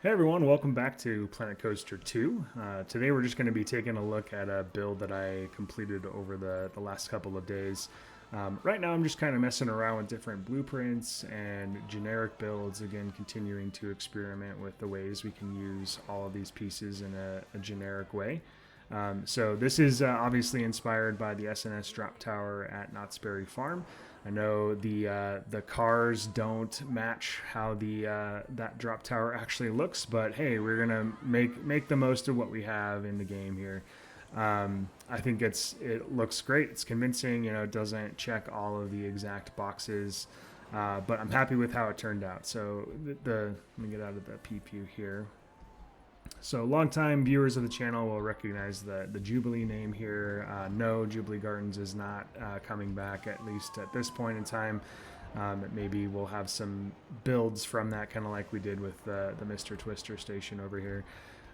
Hey everyone, welcome back to Planet Coaster 2. Today we're just going to be taking a look at a build that I completed over the last couple of days. Right now I'm just kind of messing around with different blueprints and generic builds, again continuing to experiment with the ways we can use all of these pieces in a generic way. So this is obviously inspired by the SNS drop tower at Knott's Berry Farm. I know the cars don't match how the that drop tower actually looks, but hey, we're gonna make the most of what we have in the game here. I think it looks great. It's convincing. It doesn't check all of the exact boxes, but I'm happy with how it turned out. So let me get out of the peep view here. So longtime viewers of the channel will recognize the Jubilee name here. No, Jubilee Gardens is not coming back, at least at this point in time. Maybe we'll have some builds from that, kind of like we did with the Mr. Twister station over here.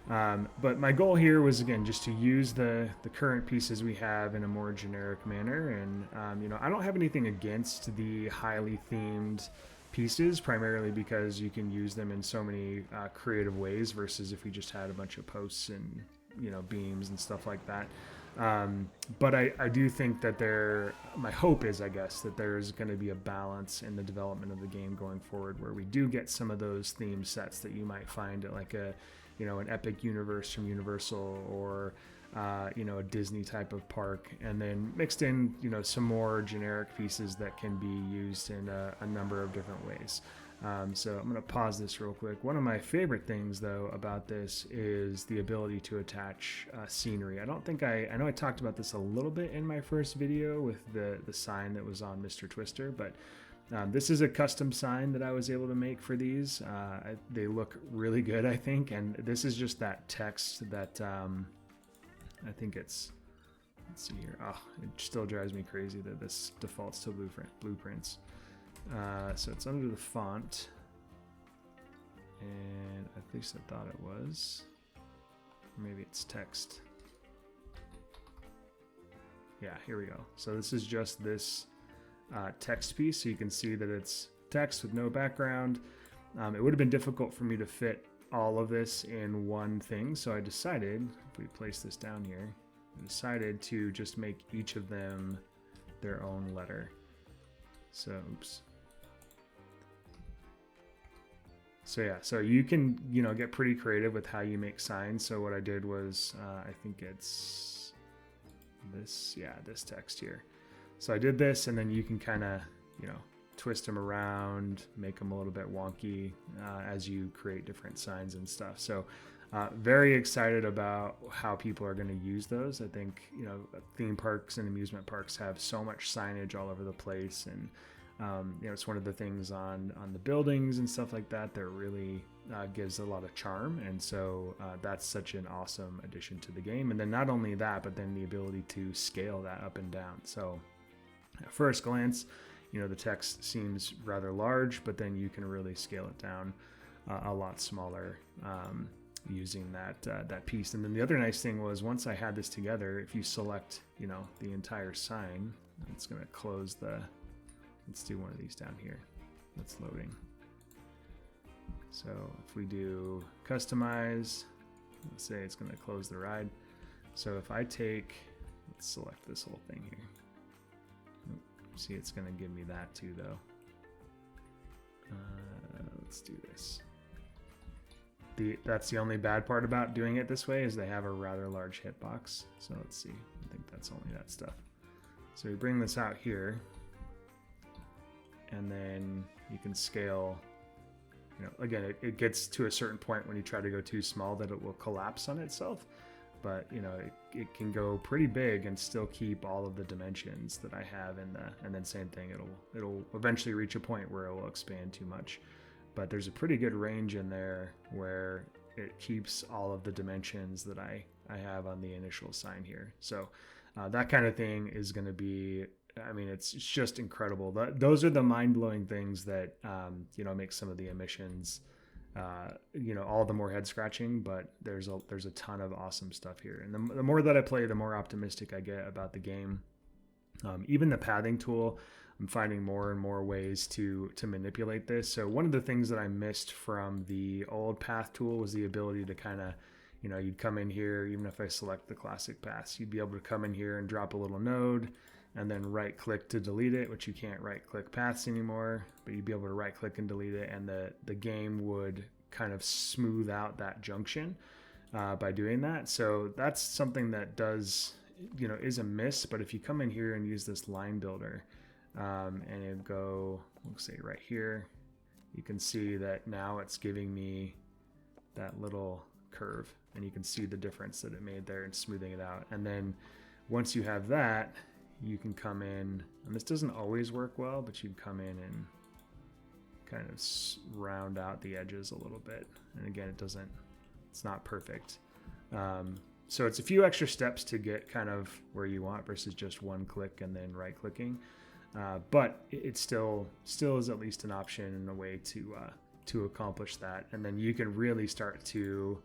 But my goal here was, again, just to use the current pieces we have in a more generic manner. And, I don't have anything against the highly themed pieces, primarily because you can use them in so many creative ways versus if we just had a bunch of posts and beams and stuff like that. But I do think that my hope is, I guess, that there's going to be a balance in the development of the game going forward, where we do get some of those theme sets that you might find at like an Epic Universe from Universal, or a Disney type of park, and then mixed in, some more generic pieces that can be used in a number of different ways. So I'm going to pause this real quick. One of my favorite things, though, about this is the ability to attach scenery. I know I talked about this a little bit in my first video with the sign that was on Mr. Twister, but this is a custom sign that I was able to make for these. They look really good, I think, and this is just that text that I think let's see here. Oh, it still drives me crazy that this defaults to blueprints. So it's under the font, and at least I thought it was. Maybe it's text. Yeah, here we go. So this is just this text piece, so you can see that it's text with no background. It would have been difficult for me to fit all of this in one thing, so I decided, if we place this down here, I decided to just make each of them their own letter. So oops. So yeah, so you can get pretty creative with how you make signs. So what I did was I think it's this text here. So I did this, and then you can kind of twist them around, make them a little bit wonky as you create different signs and stuff. So very excited about how people are going to use those. I think theme parks and amusement parks have so much signage all over the place, and it's one of the things on the buildings and stuff like that really gives a lot of charm. And so that's such an awesome addition to the game. And then not only that, but then the ability to scale that up and down. So at first glance, the text seems rather large, but then you can really scale it down a lot smaller using that piece. And then the other nice thing was, once I had this together, if you select the entire sign, it's going to close let's do one of these down here that's loading. So if we do customize, let's say it's going to close the ride. So if I let's select this whole thing here. See, it's going to give me that too, though. Let's do this. That's the only bad part about doing it this way, is they have a rather large hitbox. So let's see. I think that's only that stuff. So we bring this out here, and then you can scale. Again, it gets to a certain point when you try to go too small that it will collapse on itself. But it can go pretty big and still keep all of the dimensions that I have and then same thing, it'll eventually reach a point where it will expand too much. But there's a pretty good range in there where it keeps all of the dimensions that I have on the initial sign here. So that kind of thing is going to be, it's just incredible. Those are the mind-blowing things that make some of the emissions all the more head scratching, but there's a ton of awesome stuff here. And the more that I play, the more optimistic I get about the game. Even the pathing tool, I'm finding more and more ways to manipulate this. So one of the things that I missed from the old path tool was the ability to kind of, you'd come in here, even if I select the classic paths, you'd be able to come in here and drop a little node and then right click to delete it, which you can't right click paths anymore, but you'd be able to right click and delete it, and the game would kind of smooth out that junction by doing that. So that's something that does, is a miss. But if you come in here and use this line builder, and it go, we'll say right here, you can see that now it's giving me that little curve, and you can see the difference that it made there and smoothing it out. And then once you have that, you can come in, and this doesn't always work well, but you can come in and kind of round out the edges a little bit. And again, it's not perfect. So it's a few extra steps to get kind of where you want versus just one click and then right clicking. But it still is at least an option and a way to accomplish that. And then you can really start to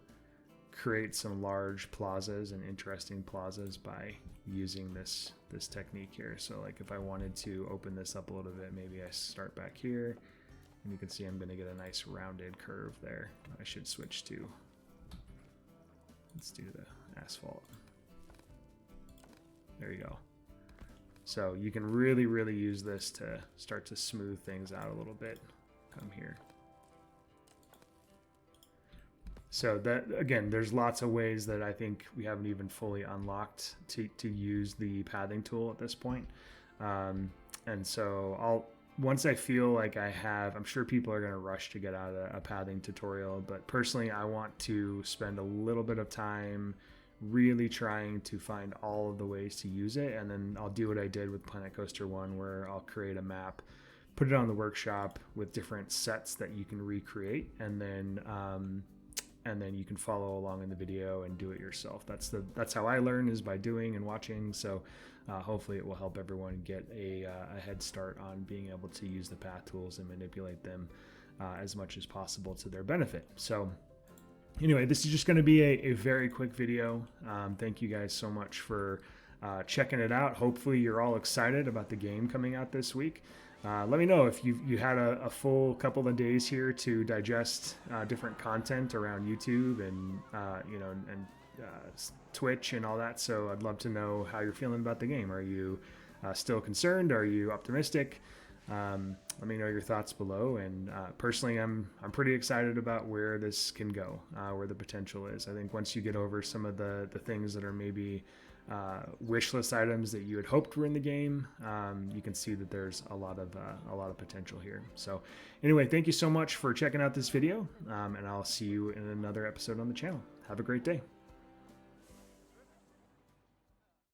create some large plazas and interesting plazas by using this technique here. So like if I wanted to open this up a little bit, maybe I start back here, and you can see I'm going to get a nice rounded curve there. I should switch to, let's do the asphalt. There you go. So you can really, really use this to start to smooth things out a little bit. Come here. So that, again, there's lots of ways that I think we haven't even fully unlocked to use the pathing tool at this point. And so once I feel like I have, I'm sure people are going to rush to get out a pathing tutorial, but personally, I want to spend a little bit of time really trying to find all of the ways to use it. And then I'll do what I did with Planet Coaster 1, where I'll create a map, put it on the workshop with different sets that you can recreate, and then you can follow along in the video and do it yourself. That's how I learn, is by doing and watching. So hopefully it will help everyone get a head start on being able to use the path tools and manipulate them as much as possible to their benefit. So anyway, this is just going to be a very quick video. Thank you guys so much for checking it out. Hopefully you're all excited about the game coming out this week. Let me know if you had a full couple of days here to digest different content around YouTube and Twitch and all that. So I'd love to know how you're feeling about the game. Are you still concerned? Are you optimistic? Let me know your thoughts below. And personally, I'm pretty excited about where this can go, where the potential is. I think once you get over some of the things that are maybe wish list items that you had hoped were in the game, you can see that there's a lot of potential here. So anyway, thank you so much for checking out this video, and I'll see you in another episode on the channel. Have a great day.